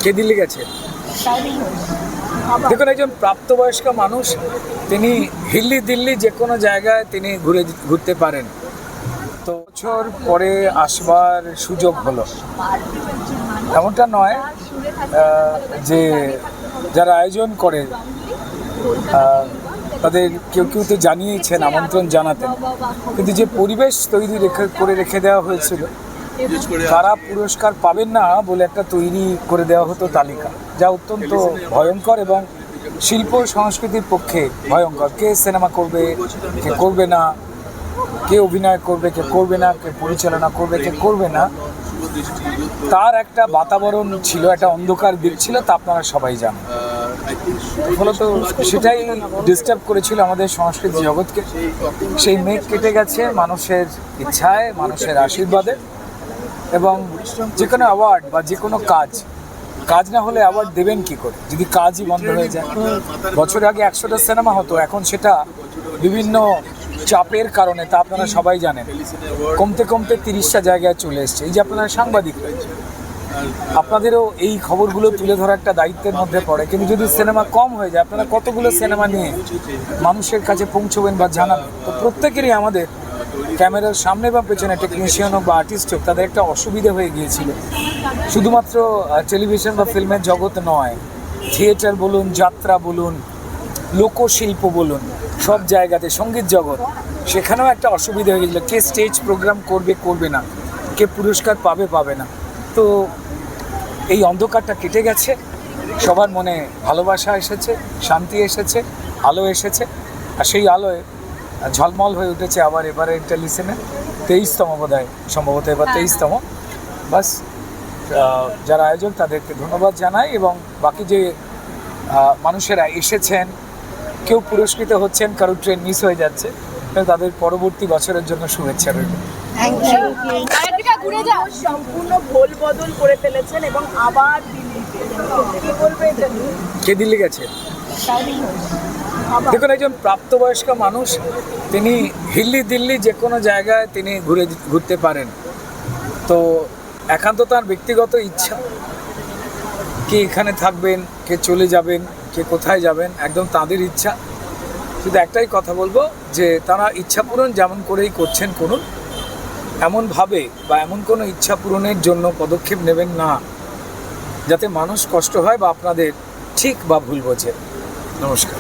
কে দিল্লি গেছে? দেখুন, একজন প্রাপ্তবয়স্ক মানুষ, তিনি দিল্লি যে কোনো জায়গায় তিনি ঘুরতে পারেন। তো বছর পরে আসবার সুযোগ হলো, এমনটা নয় যে যারা আয়োজন করে তাদের কেউ কেউ তো জানিয়েছেন, আমন্ত্রণ জানাতেন, কিন্তু যে পরিবেশ তৈরি করে রেখে দেওয়া হয়েছিল, কারা পুরস্কার পাবেন না বলে একটা তৈরি করে দেওয়া হতো তালিকা, যা অত্যন্ত ভয়ঙ্কর এবং শিল্প সংস্কৃতির পক্ষে ভয়ঙ্কর। কে সিনেমা করবে, কে করবে না, কে অভিনয় করবে, কে করবে না, কে পরিচালনা করবে, কে করবে না, তার একটা বাতাবরণ ছিল, একটা অন্ধকার দিক ছিল, তা আপনারা সবাই জানেন। ফলত সেটাই ডিস্টার্ব করেছিল আমাদের সংস্কৃতি জগৎকে। সেই মেঘ কেটে গেছে মানুষের ইচ্ছায়, মানুষের আশীর্বাদে। এবং যে কোনো অ্যাওয়ার্ড বা যে কোনো কাজ না হলে অ্যাওয়ার্ড দেবেন কি করে যদি কাজই বন্ধ হয়ে যায়? বছর আগে 100টা সিনেমা হতো, এখন সেটা বিভিন্ন চাপের কারণে, তা আপনারা সবাই জানেন, কমতে কমতে 30টা জায়গায় চলে এসছে। এই যে আপনারা সাংবাদিক, আপনাদেরও এই খবরগুলো তুলে ধরা একটা দায়িত্বের মধ্যে পড়ে। কিন্তু যদি সিনেমা কম হয়ে যায়, আপনারা কতগুলো সিনেমা নিয়ে মানুষের কাছে পৌঁছবেন বা জানাবেন? তো প্রত্যেকেরই, আমাদের ক্যামেরার সামনে বা পেছনে, টেকনিশিয়ান হোক বা আর্টিস্ট হোক, তাদের একটা অসুবিধা হয়ে গিয়েছিল। শুধুমাত্র টেলিভিশন বা ফিল্মের জগৎ নয়, থিয়েটার বলুন, যাত্রা বলুন, লোকশিল্প বলুন, সব জায়গাতে, সঙ্গীত জগৎ, সেখানেও একটা অসুবিধা হয়ে গেছিলো। কে স্টেজ প্রোগ্রাম করবে, করবে না, কে পুরস্কার পাবে, পাবে না। তো এই অন্ধকারটা কেটে গেছে, সবার মনে ভালোবাসা এসেছে, শান্তি এসেছে, আলো এসেছে। আর সেই আলোয় ঝলমল হয়ে উঠেছে আবার এবারে টেলিভিশনে 23তম বোধহয়, সম্ভবত এবার 23তম। বাস, যারা আয়োজক তাদেরকে ধন্যবাদ জানাই, এবং বাকি যে মানুষেরা এসেছেন, কেউ পুরস্কৃত হচ্ছেন, কারোর ট্রেন মিস হয়ে যাচ্ছে, তাদের পরবর্তী বছরের জন্য শুভেচ্ছা রইল। সম্পূর্ণ ভোল বদল করে ফেলেছেন এবং আবার দিল্লিতে, কি বলবে এটা নিয়ে? কে দিল্লি গেছে? দেখুন, একজন প্রাপ্তবয়স্ক মানুষ, তিনি দিল্লি যে কোনো জায়গায় তিনি ঘুরতে পারেন। তো একান্ত তার ব্যক্তিগত ইচ্ছা, কে এখানে থাকবেন, কে চলে যাবেন, কে কোথায় যাবেন, একদম তাদের ইচ্ছা। শুধু একটাই কথা বলবো যে তারা ইচ্ছা পূরণ যেমন করেই করছেন করুন, এমনভাবে বা এমন কোনো ইচ্ছা পূরণের জন্য পদক্ষেপ নেবেন না যাতে মানুষ কষ্ট হয় বা আপনাদের ঠিক বা ভুল বোঝে। নমস্কার।